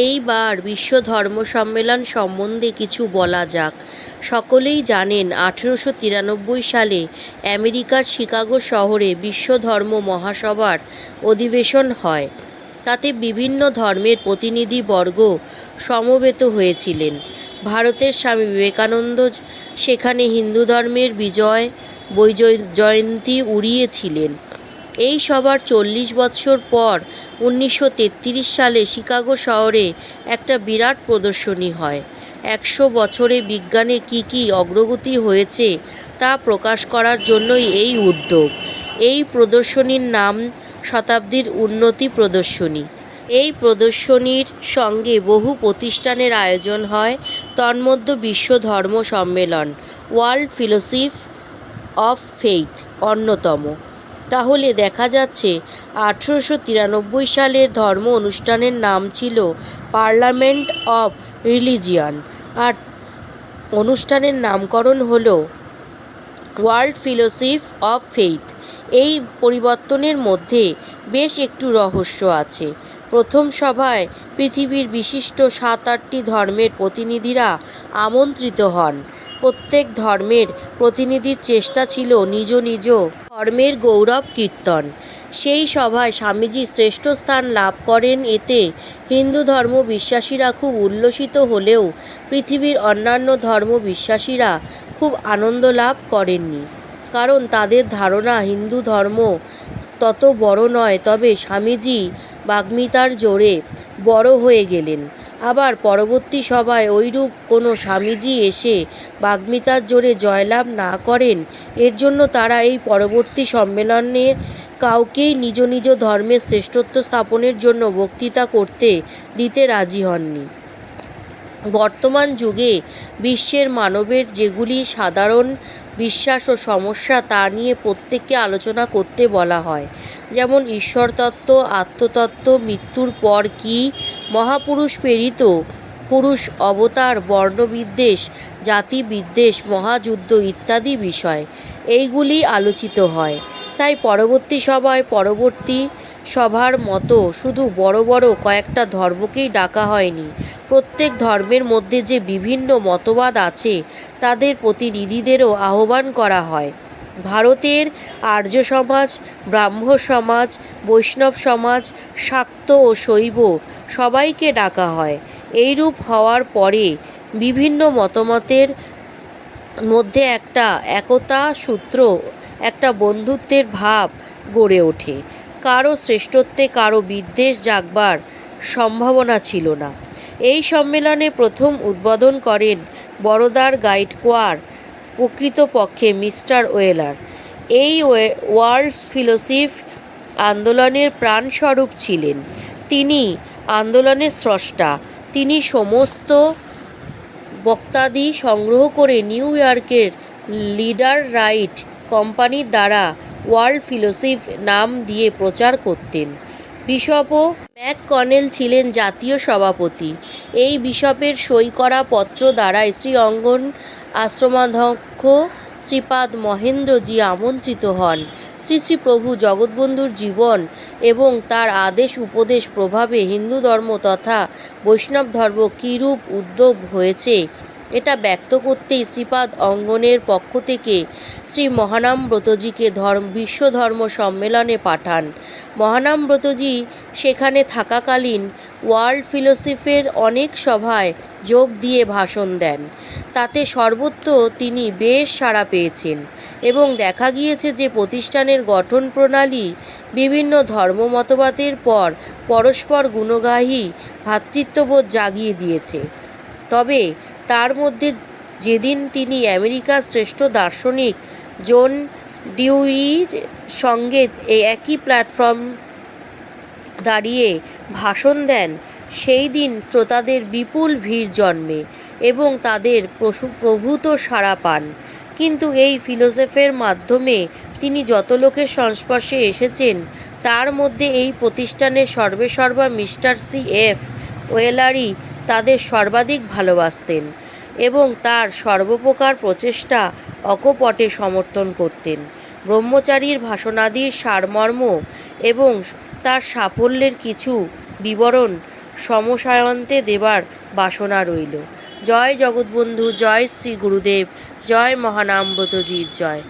এইবার বিশ্ব ধর্ম সম্মেলন সম্বন্ধে কিছু বলা যাক। সকলেই জানেন 1893 সালে আমেরিকার শিকাগো শহরে বিশ্ব ধর্ম মহাসভার অধিবেশন হয়। তাতে বিভিন্ন ধর্মের প্রতিনিধিবর্গ সমবেত হয়েছিলেন। ভারতের স্বামী বিবেকানন্দ সেখানে হিন্দু ধর্মের বিজয় জয়ন্তী উড়িয়েছিলেন। এই সভার 40 বৎসর পর 1933 সালে শিকাগো শহরে একটা বিরাট প্রদর্শনী হয়। 100 বছরে বিজ্ঞানে কী কী অগ্রগতি হয়েছে তা প্রকাশ করার জন্যই এই উদ্যোগ। এই প্রদর্শনীর নাম শতাব্দীর উন্নতি প্রদর্শনী। এই প্রদর্শনীর সঙ্গে বহু প্রতিষ্ঠানের আয়োজন হয়, তন্মধ্যে বিশ্ব ধর্ম সম্মেলন ওয়ার্ল্ড ফেলোশিপ অফ ফেইথ অন্যতম। তাহলে দেখা যাচ্ছে 1893 সালের ধর্ম অনুষ্ঠানের নাম ছিল পার্লামেন্ট অফ রিলিজিয়ন, আর অনুষ্ঠানের নামকরণ হলো ওয়ার্ল্ড ফেলোশিপ অফ ফেইথ। এই পরিবর্তনের মধ্যে বেশ একটু রহস্য আছে। প্রথম সভায় পৃথিবীর বিশিষ্ট 7-8টি ধর্মের প্রতিনিধিরা আমন্ত্রিত হন। প্রত্যেক ধর্মের প্রতিনিধির চেষ্টা ছিল নিজ নিজ ধর্মের গৌরব কীর্তন। সেই সভায় স্বামীজি শ্রেষ্ঠ স্থান লাভ করেন। এতে হিন্দু ধর্ম বিশ্বাসীরা খুব উল্লসিত হলেও পৃথিবীর অন্যান্য ধর্ম বিশ্বাসীরা খুব আনন্দ লাভ করেননি, কারণ তাদের ধারণা হিন্দু ধর্ম তত বড় নয়। তবে স্বামীজি বাগ্মিতার জোরে বড় হয়ে গেলেন। আবার পরবর্তী সভায় ওইরূপ কোনো স্বামীজি এসে বাগ্মিতার জোরে জয়লাভ না করেন, এর জন্য তারা এই পরবর্তী সম্মেলনের কাউকেই নিজ নিজ ধর্মের শ্রেষ্ঠত্ব স্থাপনের জন্য বক্তৃতা করতে দিতে রাজি হননি। বর্তমান যুগে বিশ্বের মানবের যেগুলি সাধারণ বিশ্বাস ও সমস্যা তা নিয়ে প্রত্যেককে আলোচনা করতে বলা হয়, যেমন ঈশ্বরতত্ত্ব, আত্মতত্ত্ব, মৃত্যুর পর কি, মহাপুরুষ প্রেরিত পুরুষ অবতার, বর্ণবিদ্বেষ, জাতিবিদ্বেষ, মহাযুদ্ধ ইত্যাদি বিষয় এইগুলি আলোচিত হয়। তাই পরবর্তী সভার মতো শুধু বড় বড় কয়েকটা ধর্মকেই ডাকা হয়নি। প্রত্যেক ধর্মের মধ্যে যে বিভিন্ন মতবাদ আছে তাদের প্রতিনিধিদেরও আহ্বান করা হয়। ভারতের আর্য সমাজ, ব্রাহ্ম সমাজ, বৈষ্ণব সমাজ, শাক্ত ও শৈব সবাইকে ডাকা হয়। এইরূপ হওয়ার পরে বিভিন্ন মতামতের মধ্যে একটা একতা সূত্র, একটা বন্ধুত্বের ভাব গড়ে ওঠে। কারো শ্রেষ্ঠত্বে কারো বিদ্বেষ জাগবার সম্ভাবনা ছিল না। এই সম্মেলনে প্রথম উদ্বোধন করেন বরোদার গাইকোয়াড়, প্রকৃতপক্ষে মিস্টার ওয়েলার। এই ওয়ার্ল্ড ফেলোশিপ আন্দোলনের প্রাণস্বরূপ ছিলেন। তিনি আন্দোলনের স্রষ্টা। তিনি সমস্ত বক্তাদি সংগ্রহ করে নিউ ইয়র্কের লিডার রাইট কোম্পানির দ্বারা ওয়ার্ল্ড ফেলোশিপ নাম দিয়ে প্রচার করতেন। বিশপও ম্যাককনেল ছিলেন জাতীয় সভাপতি। এই বিশপের সই করা পত্র দ্বারাই শ্রী অঙ্গন আশ্রমাধ্যক্ষ শ্রীপাদ মহেন্দ্রজি আমন্ত্রিত হন। শ্রী শ্রী প্রভু জগৎবন্ধুর জীবন এবং তার আদেশ উপদেশ প্রভাবে হিন্দু ধর্ম তথা বৈষ্ণব ধর্ম কীরূপ উদ্ভব হয়েছে এটা ব্যক্ত করতেই শ্রীপাদ অঙ্গনের পক্ষ থেকে শ্রী মহানামব্রতজিকে বিশ্ব ধর্ম সম্মেলনে পাঠান। মহানামব্রতজি সেখানে থাকাকালীন ওয়ার্ল্ড ফেলোশিপের অনেক সভায় যোগ দিয়ে ভাষণ দেন। তাতে সর্বত্র তিনি বেশ সাড়া পেয়েছেন এবং দেখা গিয়েছে যে প্রতিষ্ঠানের গঠন প্রণালী বিভিন্ন ধর্ম মতবাদের পর পরস্পর গুণগাহী ভ্রাতৃত্ববোধ জাগিয়ে দিয়েছে। তবে তার মধ্যে যেদিন তিনি আমেরিকার শ্রেষ্ঠ দার্শনিক জন ডিউইর সঙ্গে একই প্ল্যাটফর্ম দাঁড়িয়ে ভাষণ দেন, সেই দিন শ্রোতাদের বিপুল ভিড় জন্মে এবং তাদের প্রভূত সাড়া পান। কিন্তু এই ফিলোসফির মাধ্যমে তিনি যত লোকের সংস্পর্শে এসেছেন তার মধ্যে এই প্রতিষ্ঠানের সর্বেসর্বা মিস্টার C.F. ওয়েলারই তাদের সর্বাধিক ভালোবাসতেন এবং তার সর্বপ্রকার প্রচেষ্টা অকপটে সমর্থন করতেন। ব্রহ্মচারীর ভাষণাদির সারমর্ম এবং তার সাফল্যের কিছু বিবরণ সমসায়ন্তে দেবার বাসনা রইল। জয় জগৎবন্ধু, জয় শ্রী গুরুদেব, জয় মহানামব্রতজির জয়।